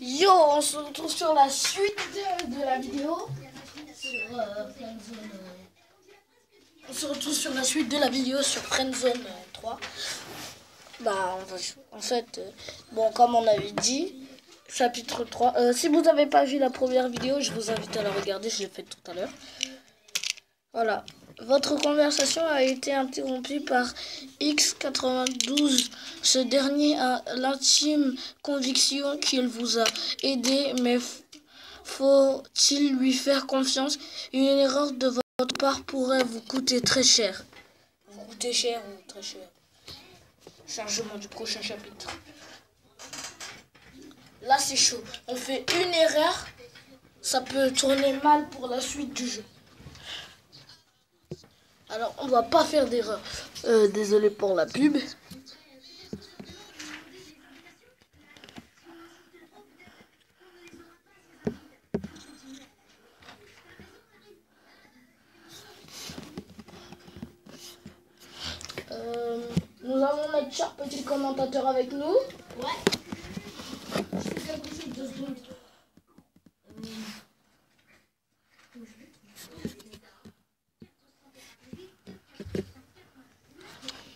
Yo, on se retrouve sur la suite de la vidéo. On se retrouve sur la suite de la vidéo sur Friendzone 3. Bah, en fait, bon, comme on avait dit, chapitre 3. Si vous n'avez pas vu la première vidéo, je vous invite à la regarder, je l'ai faite tout à l'heure. Voilà. Votre conversation a été interrompue par X92. Ce dernier a l'intime conviction qu'il vous a aidé, mais faut-il lui faire confiance? Une erreur de votre part pourrait vous coûter très cher. Vous coûtez cher ou très cher? Chargement du prochain chapitre. Là, c'est chaud. On fait une erreur, ça peut tourner mal pour la suite du jeu. Alors, on va pas faire d'erreur. Désolé pour la pub. Nous avons notre cher petit commentateur avec nous. Ouais.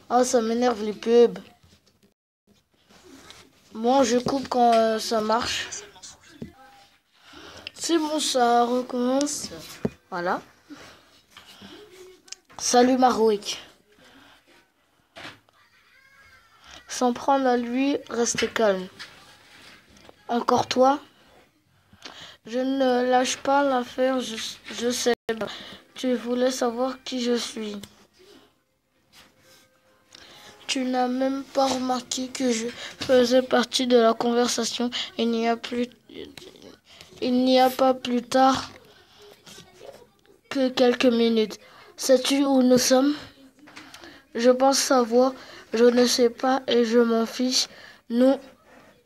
Ah, ça m'énerve les pubs. Moi, je coupe quand ça marche. C'est bon, ça recommence. Voilà. Salut Marouik. S'en prendre à lui, reste calme. Encore toi? Je ne lâche pas l'affaire, je sais. Tu voulais savoir qui je suis. Tu n'as même pas remarqué que je faisais partie de la conversation. Il n'y a pas plus tard que quelques minutes. Sais-tu où nous sommes? Je pense savoir. Je ne sais pas et je m'en fiche. Nous,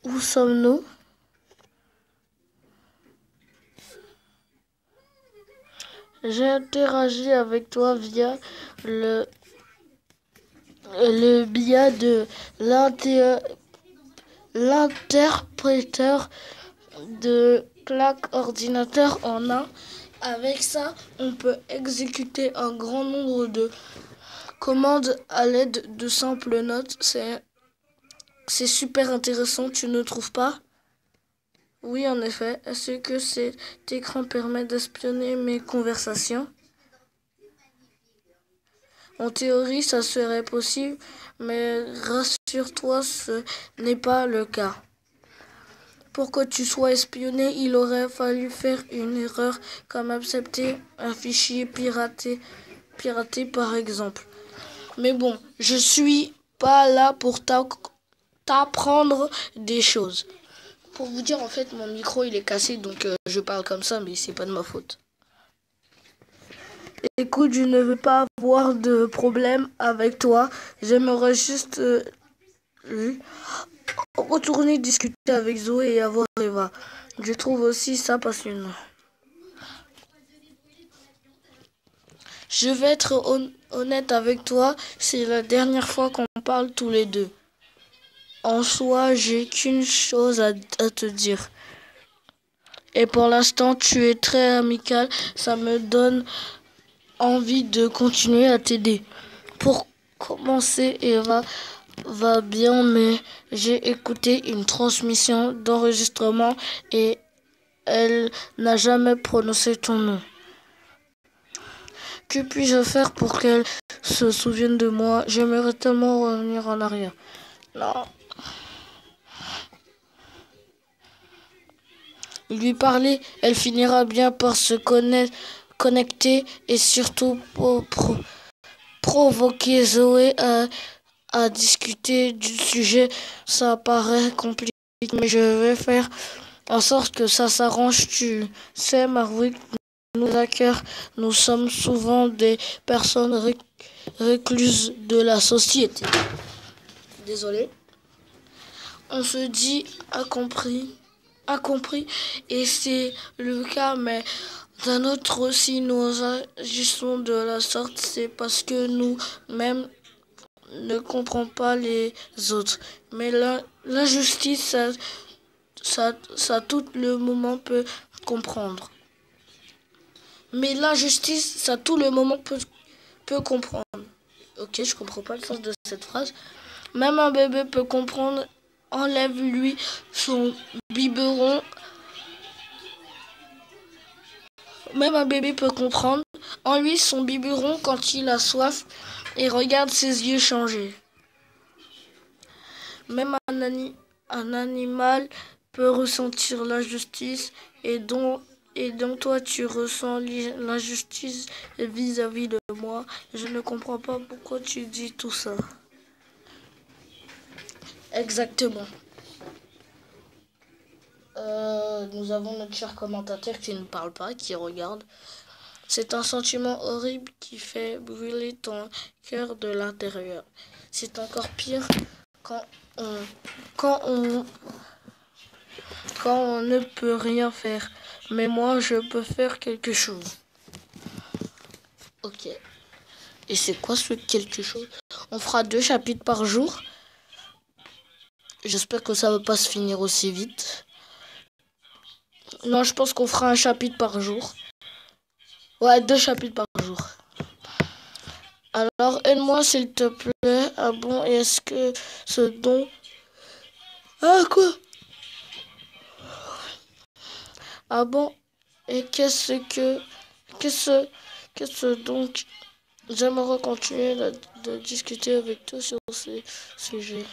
où sommes-nous? J'ai interagi avec toi via le biais de l'interpréteur de plaque ordinateur en un. Avec ça, on peut exécuter un grand nombre de commandes à l'aide de simples notes. C'est super intéressant, tu ne trouves pas? Oui, en effet. Est-ce que cet écran permet d'espionner mes conversations? En théorie, ça serait possible, mais rassure-toi, ce n'est pas le cas. Pour que tu sois espionné, il aurait fallu faire une erreur comme accepter un fichier piraté par exemple. Mais bon, je suis pas là pour t'apprendre des choses. Pour vous dire, en fait, mon micro il est cassé, donc je parle comme ça, mais c'est pas de ma faute. Écoute, je ne veux pas avoir de problème avec toi. J'aimerais juste retourner discuter avec Zoé et avoir Eva. Je trouve aussi ça passionnant. Je vais être honnête avec toi, c'est la dernière fois qu'on parle tous les deux. En soi, j'ai qu'une chose à te dire. Et pour l'instant, tu es très amical, ça me donne envie de continuer à t'aider. Pour commencer, Eva va bien, mais j'ai écouté une transmission d'enregistrement et elle n'a jamais prononcé ton nom. Que puis-je faire pour qu'elle se souvienne de moi? J'aimerais tellement revenir en arrière. Non. Lui parler, elle finira bien par se connecter et surtout provoquer Zoé à discuter du sujet. Ça paraît compliqué, mais je vais faire en sorte que ça s'arrange. Tu sais, Marwick, nous hackers, nous sommes souvent des personnes récluses de la société. Désolé. On se dit a compris, et c'est le cas, mais d'un autre, si nous agissons de la sorte, c'est parce que nous-mêmes ne comprenons pas les autres. Mais l'injustice, ça tout le moment peut comprendre. Mais l'injustice, ça tout le moment peut comprendre. Ok, je comprends pas le sens de cette phrase. Même un bébé peut comprendre. Enlève-lui son biberon. Même un bébé peut comprendre. En lui son biberon quand il a soif et regarde ses yeux changer. Même un animal peut ressentir l'injustice et donc toi tu ressens l'injustice vis-à-vis de moi. Je ne comprends pas pourquoi tu dis tout ça. Exactement. Nous avons notre cher commentateur qui ne parle pas, qui regarde. C'est un sentiment horrible qui fait brûler ton cœur de l'intérieur. C'est encore pire quand on, quand on, quand on ne peut rien faire. Mais moi, je peux faire quelque chose. Ok. Et c'est quoi ce quelque chose? On fera 2 chapitres par jour. J'espère que ça ne va pas se finir aussi vite. Non, je pense qu'on fera un chapitre par jour. Ouais, 2 chapitres par jour. Alors, aide-moi s'il te plaît. Ah bon, est-ce que ce don... Ah, quoi? Ah bon, et qu'est-ce donc? J'aimerais continuer de discuter avec toi sur ces sujets.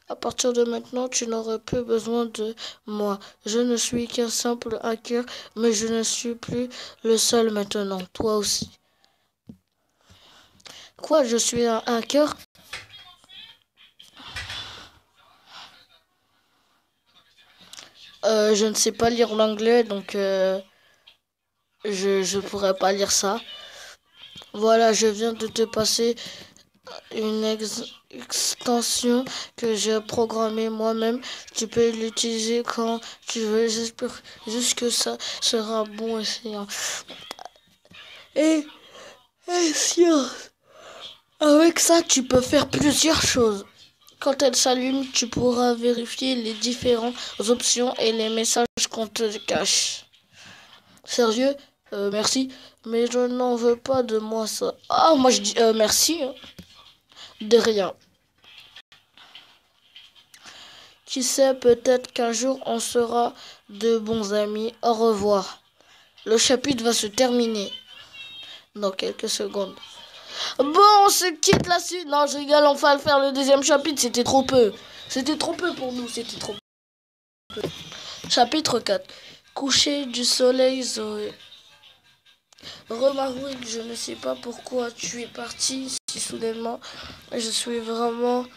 À partir de maintenant, tu n'auras plus besoin de moi. Je ne suis qu'un simple hacker, mais je ne suis plus le seul maintenant. Toi aussi. Quoi, je suis un hacker? Je ne sais pas lire l'anglais, donc je pourrais pas lire ça. Voilà, je viens de te passer une extension que j'ai programmée moi-même. Tu peux l'utiliser quand tu veux. J'espère juste que ça sera bon essayant. Et sûr, avec ça, tu peux faire plusieurs choses. Quand elle s'allume, tu pourras vérifier les différentes options et les messages qu'on te cache. Sérieux? Merci. Mais je n'en veux pas de moi ça. Ah, moi je dis merci. Hein. De rien. Qui sait, peut-être qu'un jour on sera de bons amis. Au revoir. Le chapitre va se terminer dans quelques secondes. Bon, on se quitte là-dessus. Non, je rigole, on va faire le deuxième chapitre. C'était trop peu. C'était trop peu pour nous. C'était trop peu. Chapitre 4. Coucher du soleil, Zoé. Remarque, je ne sais pas pourquoi tu es partie si soudainement. Je suis vraiment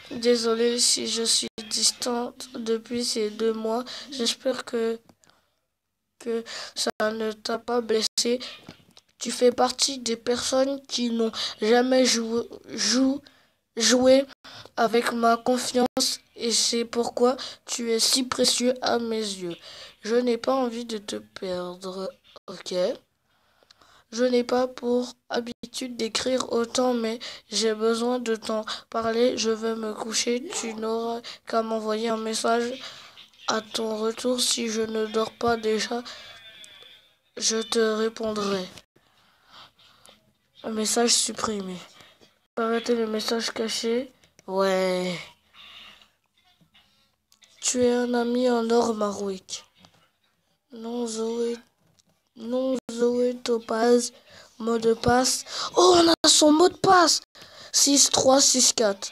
désolée si je suis distante depuis ces 2 mois. J'espère que ça ne t'a pas blessé. Tu fais partie des personnes qui n'ont jamais joué avec ma confiance et c'est pourquoi tu es si précieux à mes yeux. Je n'ai pas envie de te perdre, ok? Je n'ai pas pour habitude d'écrire autant, mais j'ai besoin de t'en parler. Je vais me coucher. Tu n'auras qu'à m'envoyer un message à ton retour. Si je ne dors pas déjà, je te répondrai. Un message supprimé. Arrêtez le message caché. Ouais. Tu es un ami en or, Marwick. Non, Zoé. Non, Zoé Topaz. Mot de passe. Oh, on a son mot de passe. 6364.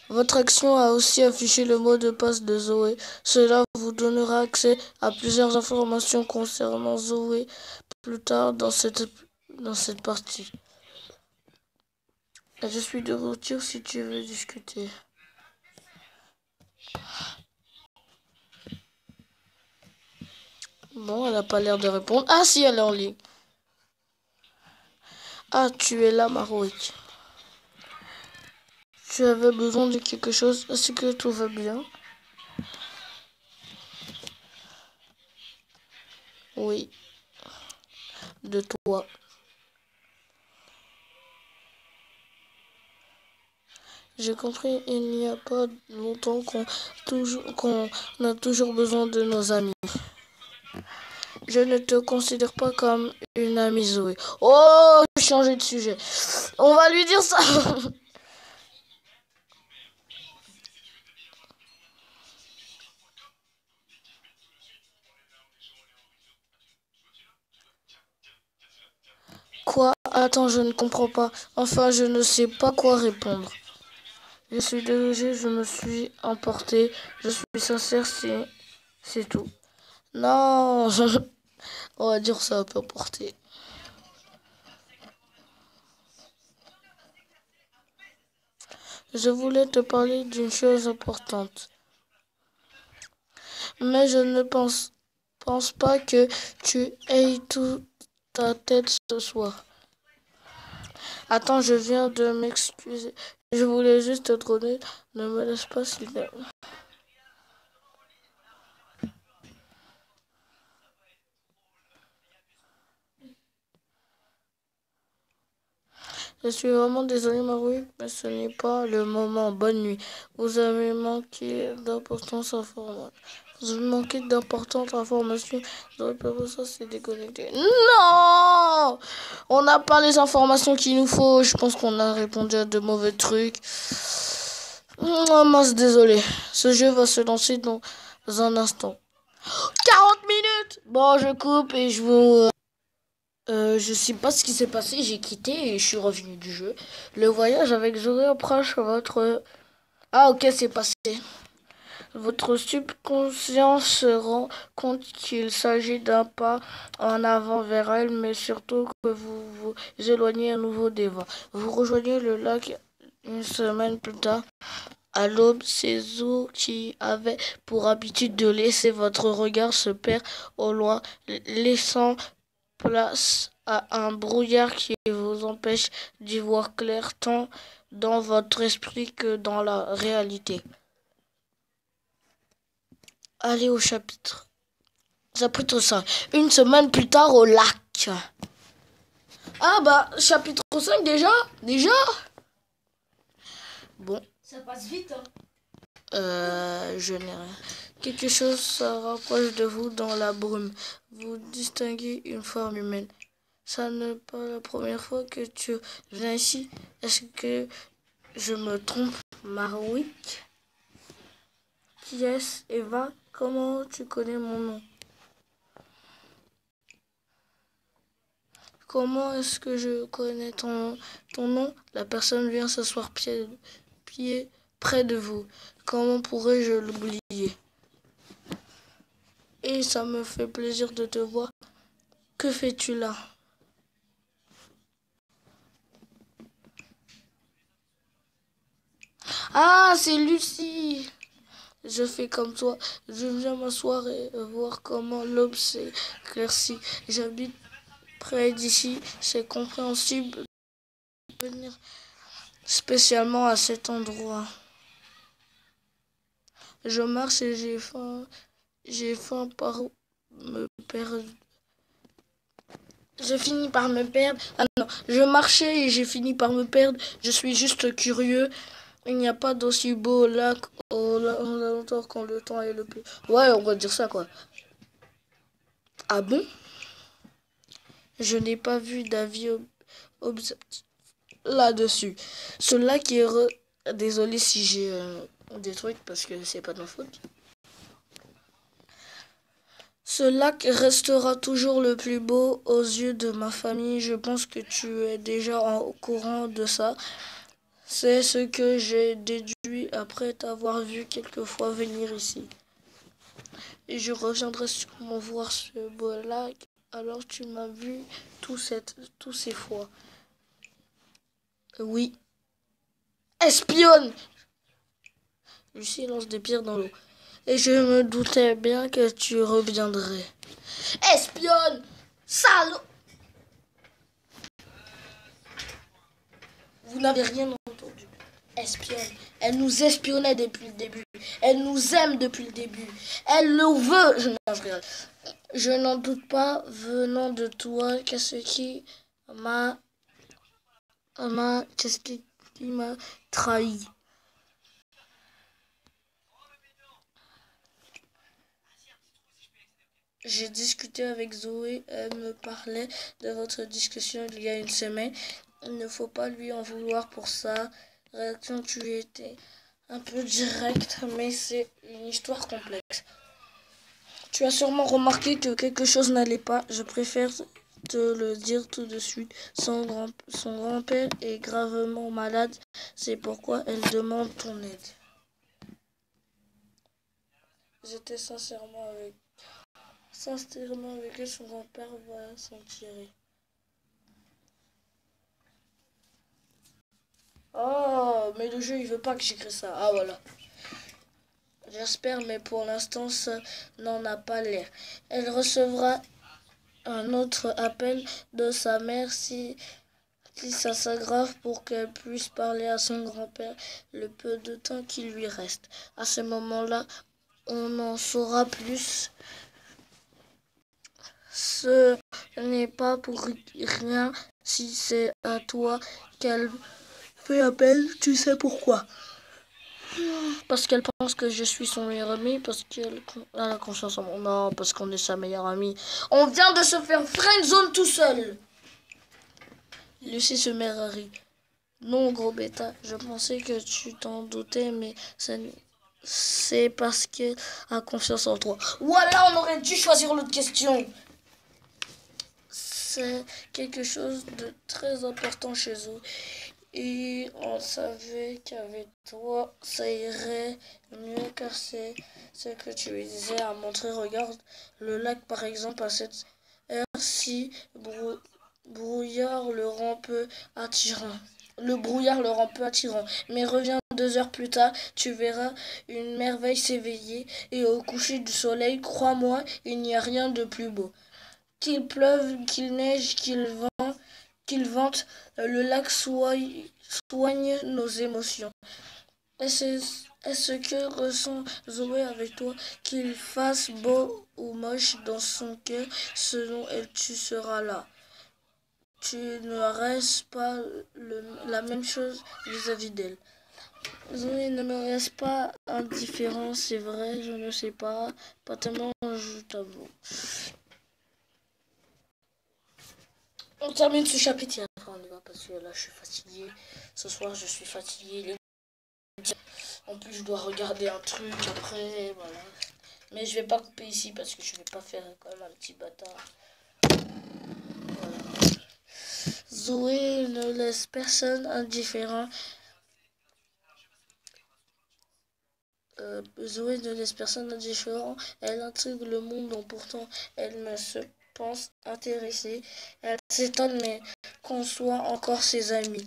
Votre action a aussi affiché le mot de passe de Zoé. Cela vous donnera accès à plusieurs informations concernant Zoé plus tard dans cette partie. Je suis de retour si tu veux discuter. Bon, elle n'a pas l'air de répondre. Ah si, elle est en ligne. Ah, tu es là, Maroïk. Tu avais besoin de quelque chose. Est-ce que tout va bien? Oui. De toi. J'ai compris, il n'y a pas longtemps qu'on a toujours besoin de nos amis. Je ne te considère pas comme une amie Zoé. Oh, changer de sujet. On va lui dire ça. Quoi? Attends, je ne comprends pas. Enfin, je ne sais pas quoi répondre. Je suis désolée, je me suis emportée. Je suis sincère, c'est tout. Non, on va dire ça un peu emporté. Je voulais te parler d'une chose importante. Mais je ne pense pas que tu aies toute ta tête ce soir. Attends, je viens de m'excuser. Je voulais juste être honnête. Ne me laisse pas si là. Je suis vraiment désolée, Marie, mais ce n'est pas le moment. Bonne nuit. Vous avez manqué d'importantes informations. Vous avez manqué d'importantes informations. Vous aurez pas besoin de se déconnecter. Non! On n'a pas les informations qu'il nous faut. Je pense qu'on a répondu à de mauvais trucs. Oh mince, désolé. Ce jeu va se lancer dans un instant. 40 minutes! Bon, je coupe et je vous... je sais pas ce qui s'est passé, j'ai quitté et je suis revenu du jeu. Le voyage avec Zoé approche votre... Ah ok, c'est passé. Votre subconscience se rend compte qu'il s'agit d'un pas en avant vers elle, mais surtout que vous vous éloignez à nouveau d'Eva. Vous rejoignez le lac une semaine plus tard. À l'aube, c'est Zou qui avait pour habitude de laisser votre regard se perdre au loin, laissant place à un brouillard qui vous empêche d'y voir clair tant dans votre esprit que dans la réalité. Allez au chapitre. Chapitre 5. Une semaine plus tard au lac. Ah bah, chapitre 5 déjà? Déjà? Bon. Ça passe vite, hein. Je n'ai rien. Quelque chose se rapproche de vous dans la brume. Vous distinguez une forme humaine. Ça n'est pas la première fois que tu viens ici. Est-ce que je me trompe, Marwick? Qui est-ce, Eva? Comment tu connais mon nom? Comment est-ce que je connais ton nom? La personne vient s'asseoir pied près de vous. Comment pourrais-je l'oublier? Et ça me fait plaisir de te voir. Que fais-tu là? Ah, c'est Lucie! Je fais comme toi. Je viens m'asseoir et voir comment l'aube s'éclaircit. J'habite près d'ici. C'est compréhensible de venir spécialement à cet endroit. Je marche et j'ai faim par me perdre. Je finis par me perdre. Ah non, je marchais et j'ai fini par me perdre. Je suis juste curieux. Il n'y a pas d'aussi beau lac aux alentours quand le temps est le plus... Ouais, on va dire ça, quoi. Ah bon? Je n'ai pas vu d'avis là-dessus. Ce lac est... Désolé si j'ai des trucs parce que c'est pas de ma faute. Ce lac restera toujours le plus beau aux yeux de ma famille. Je pense que tu es déjà au courant de ça. C'est ce que j'ai déduit après t'avoir vu quelques fois venir ici. Et je reviendrai sûrement voir ce beau lac. Alors tu m'as vu tous ces fois. Oui. Espionne! Lucie lance des pierres dans l'eau. Et je me doutais bien que tu reviendrais. Espionne! Salaud! Vous n'avez rien entendu. Espionne. Elle nous espionnait depuis le début. Elle nous aime depuis le début. Elle le veut. Je n'en doute pas, venant de toi, qu'est-ce qui m'a trahi. J'ai discuté avec Zoé, elle me parlait de votre discussion il y a une semaine. Il ne faut pas lui en vouloir pour sa réaction, tu étais un peu direct, mais c'est une histoire complexe. Tu as sûrement remarqué que quelque chose n'allait pas, je préfère te le dire tout de suite. Son grand-père est gravement malade, c'est pourquoi elle demande ton aide. J'étais sincèrement avec elle, son grand-père va s'en tirer. Oh, mais le jeu il veut pas que j'écris ça. Ah voilà. J'espère, mais pour l'instant ça n'en a pas l'air. Elle recevra un autre appel de sa mère si ça s'aggrave pour qu'elle puisse parler à son grand-père le peu de temps qui lui reste. À ce moment-là, on en saura plus. Ce n'est pas pour rien si c'est à toi qu'elle fait appel, tu sais pourquoi. Parce qu'elle pense que je suis son meilleur ami, parce qu'elle a confiance en moi. Non, parce qu'on est sa meilleure amie. On vient de se faire friendzone tout seul. Lucie se met à rire. Non, gros bêta, je pensais que tu t'en doutais, mais c'est parce qu'elle a confiance en toi. Voilà, on aurait dû choisir l'autre question. C'est quelque chose de très important chez eux. Et on savait qu'avec toi, ça irait mieux car c'est ce que tu lui disais à montrer. Regarde, le lac par exemple à cette heure-ci, brouillard le rend peu attirant. Le brouillard le rend peu attirant. Mais reviens 2 heures plus tard, tu verras une merveille s'éveiller et au coucher du soleil, crois-moi, il n'y a rien de plus beau. Qu'il pleuve, qu'il neige, qu'il vente, le lac soigne nos émotions. Est-ce que ressent Zoé avec toi, qu'il fasse beau ou moche dans son cœur, selon elle, tu seras là. Tu ne restes pas la même chose vis-à-vis d'elle. Zoé ne me reste pas indifférent, c'est vrai, je ne sais pas tellement, je t'avoue. On termine ce chapitre et après on y va parce que là je suis fatiguée. Ce soir je suis fatiguée. En plus je dois regarder un truc après, voilà. Mais je vais pas couper ici parce que je vais pas faire comme un petit bâtard. Voilà. Zoé ne laisse personne indifférent. Zoé ne laisse personne indifférent. Elle intrigue le monde dont pourtant elle ne se pense intéressée. Elle s'étonne mais qu'on soit encore ses amis.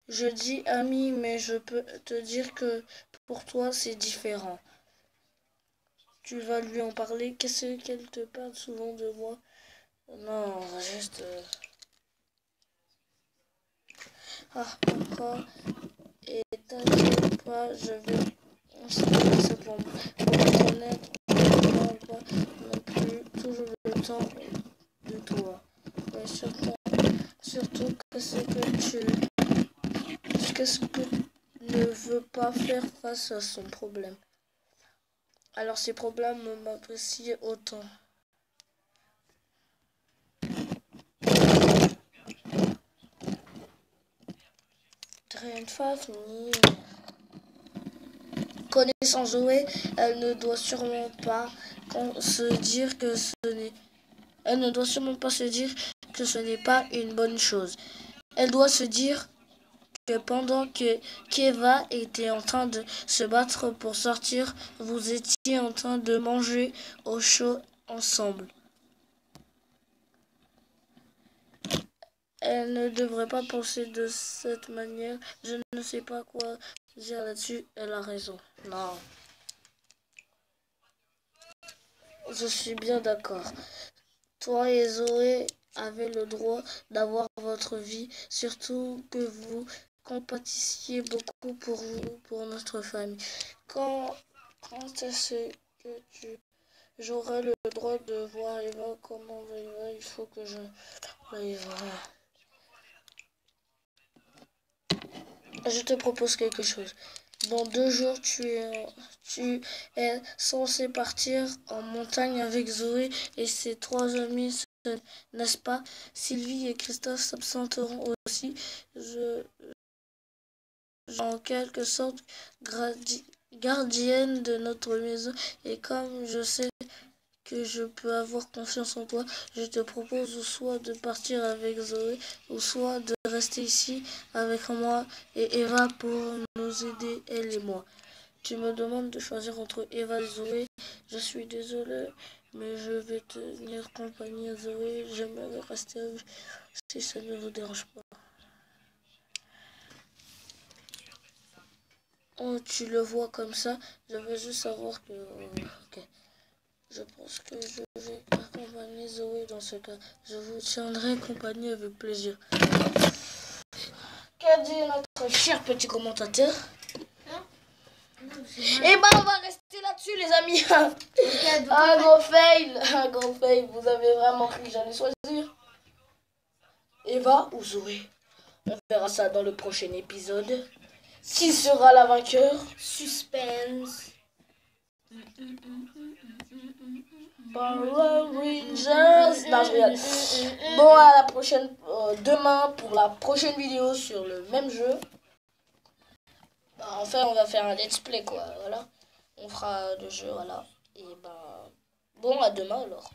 Je dis ami, mais je peux te dire que pour toi c'est différent. Tu vas lui en parler. Qu'est-ce qu'elle te parle souvent de moi? Non, on va juste... Ah, encore. Et t'inquiète pas, je vais enseigner ça pour être honnête. Je ne parle pas non plus toujours le temps de toi. Mais surtout qu'est-ce que ne veut pas faire face à son problème. Alors ces problèmes m'apprécient autant. Rien de fini. Connaissant Zoé, elle ne doit sûrement pas se dire que ce n'est pas une bonne chose. Elle doit se dire que pendant que Keva était en train de se battre pour sortir, vous étiez en train de manger au chaud ensemble. Elle ne devrait pas penser de cette manière. Je ne sais pas quoi dire là-dessus. Elle a raison. Non. Je suis bien d'accord. Toi et Zoé avez le droit d'avoir votre vie, surtout que vous compatissiez beaucoup pour notre famille. Quand est-ce que j'aurai le droit de voir Eva? Comment Eva? Il faut que je Eva. Je te propose quelque chose. dans 2 jours, tu es censé partir en montagne avec Zoé et ses 3 amis, n'est-ce pas? Sylvie et Christophe s'absenteront aussi. En quelque sorte gardienne de notre maison et comme je sais que je peux avoir confiance en toi, je te propose soit de partir avec Zoé ou soit de rester ici avec moi et Eva pour nous aider, elle et moi. Tu me demandes de choisir entre Eva et Zoé. Je suis désolée, mais je vais tenir compagnie à Zoé. J'aimerais rester avec si ça ne vous dérange pas. Oh, tu le vois comme ça. Je veux juste savoir que... ok. Je pense que je vais accompagner Zoé dans ce cas. Je vous tiendrai compagnie avec plaisir. Qu'a dit notre cher petit commentateur? Et ben on va rester là-dessus les amis. Un gros fail. Un gros fail. Vous avez vraiment cru que j'allais choisir Eva ou Zoé? On verra ça dans le prochain épisode. Qui sera la vainqueur? Suspense. Power Rangers. Non, je rigole. Bon, à la prochaine. Demain pour la prochaine vidéo sur le même jeu. Enfin, on va faire un let's play quoi. Voilà. On fera le jeu, voilà. Et ben. Bon, à demain alors.